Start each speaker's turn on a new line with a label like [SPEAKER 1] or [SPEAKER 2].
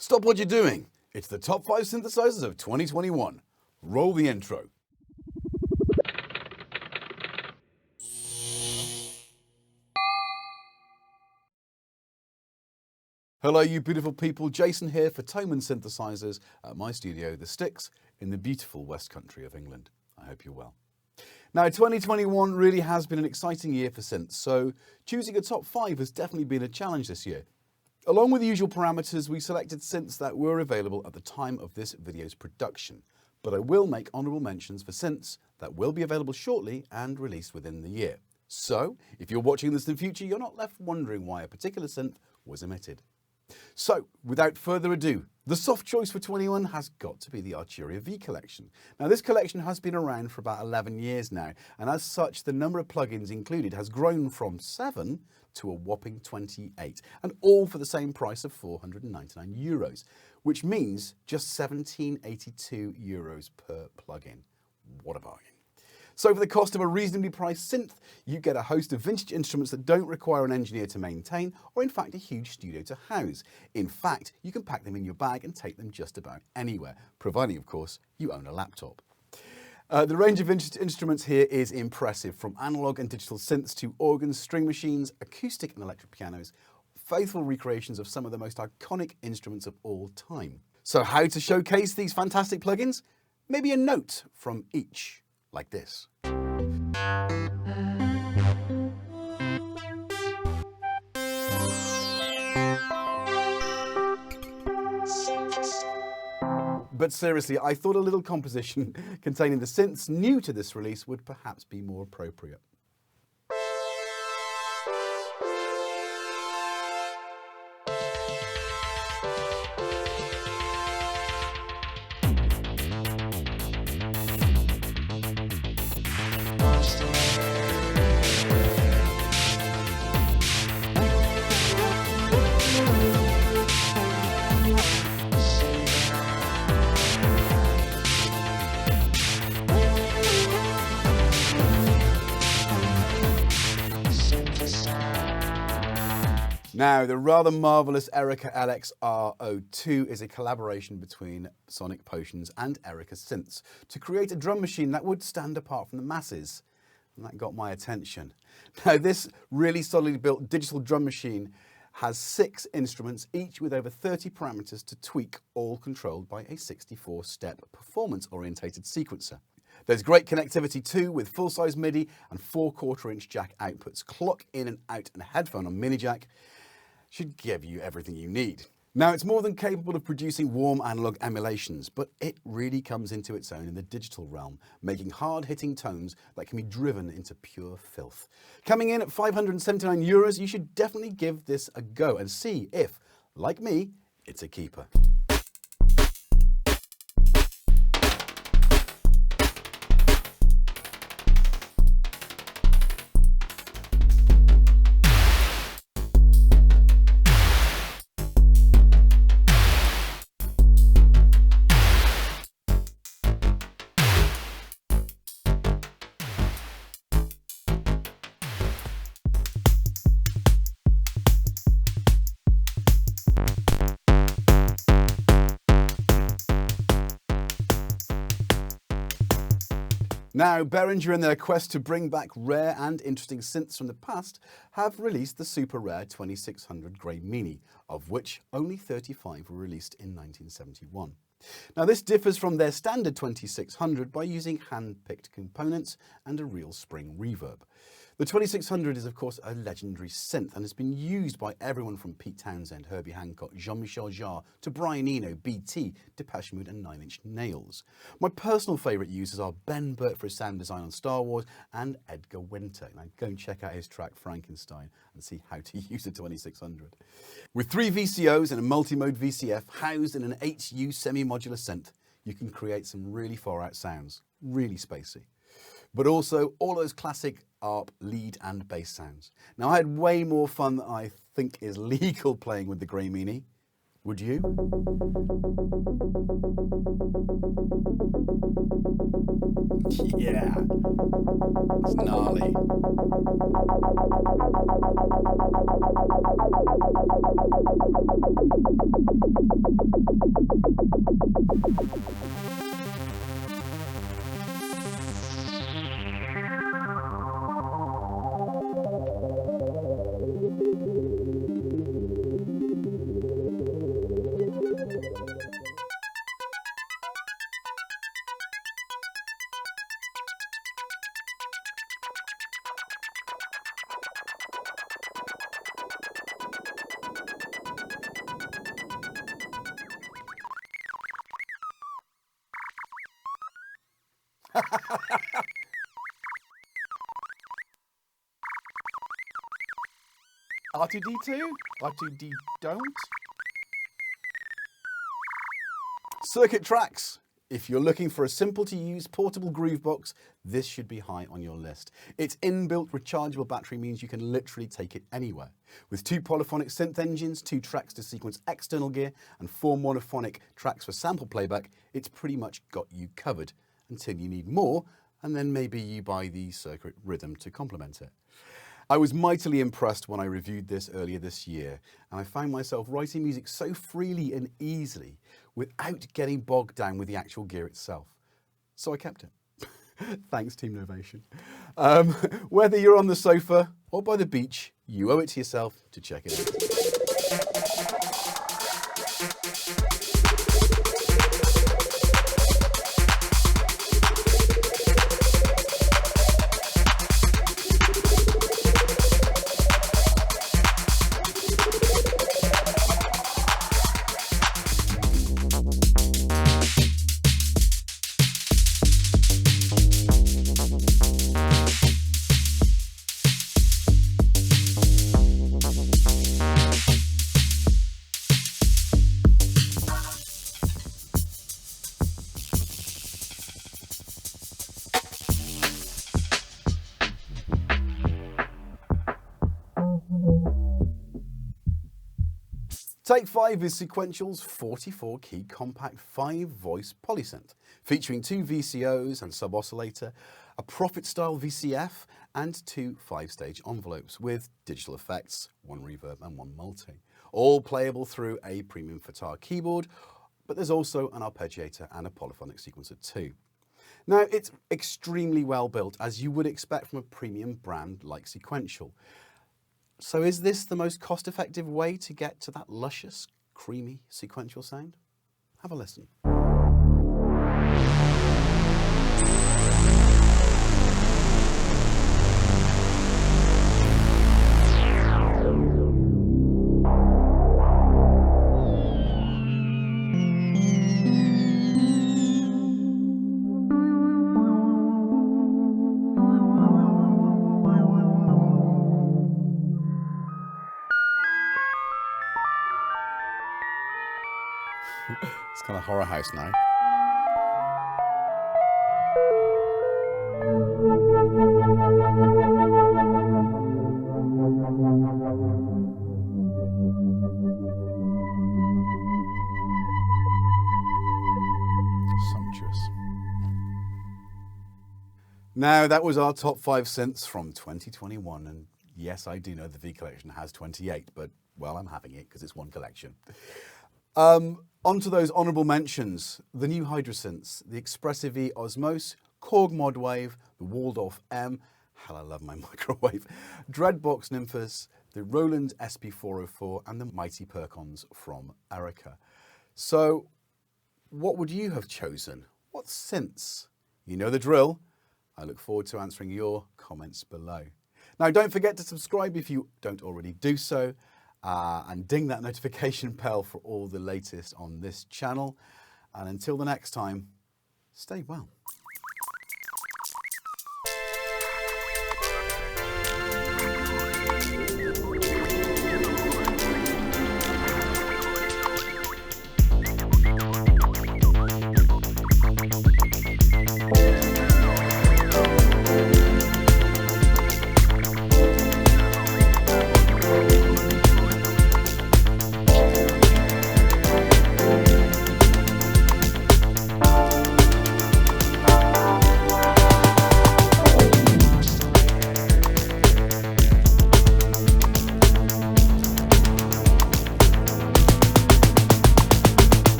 [SPEAKER 1] Stop what you're doing. It's the top 5 synthesizers of 2021. Roll the intro. Hello, you beautiful people. Jason here for Thomann synthesizers at my studio, The Sticks, in the beautiful West Country of England. I hope you're well. Now, 2021 really has been an exciting year for synths, so choosing a top 5 has definitely been a challenge this year. Along with the usual parameters, we selected synths that were available at the time of this video's production, but I will make honourable mentions for synths that will be available shortly and released within the year. So, if you're watching this in the future, you're not left wondering why a particular synth was omitted. So, without further ado, the soft choice for 21 has got to be the Arturia V collection. Now, this collection has been around for about 11 years now, and as such, the number of plugins included has grown from 7 to a whopping 28, and all for the same price of €499, which means just €17.82 per plugin. What a bargain. So for the cost of a reasonably priced synth, you get a host of vintage instruments that don't require an engineer to maintain, or in fact a huge studio to house. In fact, you can pack them in your bag and take them just about anywhere, providing of course you own a laptop. The range of instruments here is impressive, from analog and digital synths to organs, string machines, acoustic and electric pianos, faithful recreations of some of the most iconic instruments of all time. So how to showcase these fantastic plugins? Maybe a note from each. Like this. But seriously, I thought a little composition containing the synths new to this release would perhaps be more appropriate. Now, the rather marvellous Erica LX-R02 is a collaboration between Sonic Potions and Erica Synths to create a drum machine that would stand apart from the masses. And that got my attention. Now, this really solidly built digital drum machine has 6 instruments, each with over 30 parameters to tweak, all controlled by a 64-step performance-orientated sequencer. There's great connectivity too, with full-size MIDI and 4 1/4-inch jack outputs. Clock in and out and a headphone on mini jack should give you everything you need. Now, it's more than capable of producing warm analog emulations, but it really comes into its own in the digital realm, making hard-hitting tones that can be driven into pure filth. Coming in at €579, you should definitely give this a go and see if, like me, it's a keeper. Now, Behringer, in their quest to bring back rare and interesting synths from the past, have released the super rare 2600 Grey Meanie, of which only 35 were released in 1971. Now, this differs from their standard 2600 by using hand-picked components and a real spring reverb. The 2600 is, of course, a legendary synth and has been used by everyone from Pete Townsend, Herbie Hancock, Jean-Michel Jarre, to Brian Eno, BT, Depeche Mode and Nine Inch Nails. My personal favourite users are Ben Burt for his sound design on Star Wars and Edgar Winter. Now go and check out his track Frankenstein and see how to use a 2600. With 3 VCOs and a multi-mode VCF housed in an 8U semi-modular synth, you can create some really far-out sounds, really spacey. But also all those classic ARP lead and bass sounds. Now, I had way more fun than I think is legal playing with the Grey Meanie. Would you? Yeah, it's gnarly. R2D2? R2D don't? Circuit tracks. If you're looking for a simple to use portable Groovebox, this should be high on your list. Its inbuilt rechargeable battery means you can literally take it anywhere. With 2 polyphonic synth engines, 2 tracks to sequence external gear, and 4 monophonic tracks for sample playback, it's pretty much got you covered until you need more, and then maybe you buy the circuit rhythm to complement it. I was mightily impressed when I reviewed this earlier this year, and I found myself writing music so freely and easily without getting bogged down with the actual gear itself. So I kept it. Thanks, Team Novation. Whether you're on the sofa or by the beach, you owe it to yourself to check it out. Take 5 is Sequential's 44-key compact 5-voice polysynth, featuring 2 VCOs and sub-oscillator, a Prophet-style VCF, and 2 5-stage envelopes with digital effects, 1 reverb and 1 multi, all playable through a premium Fatar keyboard, but there's also an arpeggiator and a polyphonic sequencer too. Now, it's extremely well built, as you would expect from a premium brand like Sequential. So is this the most cost-effective way to get to that luscious, creamy sequential sound? Have a listen. It's kind of horror house now. Sumptuous. Now, that was our top 5 synths from 2021, and yes, I do know the V collection has 28, but, well, I'm having it because it's one collection. On to those honourable mentions: the new Hydrosynths, the Expressive E Osmose, Korg Modwave, the Waldorf M, hell I love my microwave, Dreadbox Nymphus, the Roland SP404 and the mighty Percons from Erica. So what would you have chosen? What synths? You know the drill. I look forward to answering your comments below. Now, don't forget to subscribe if you don't already do so. And ding that notification bell for all the latest on this channel. And until the next time, stay well.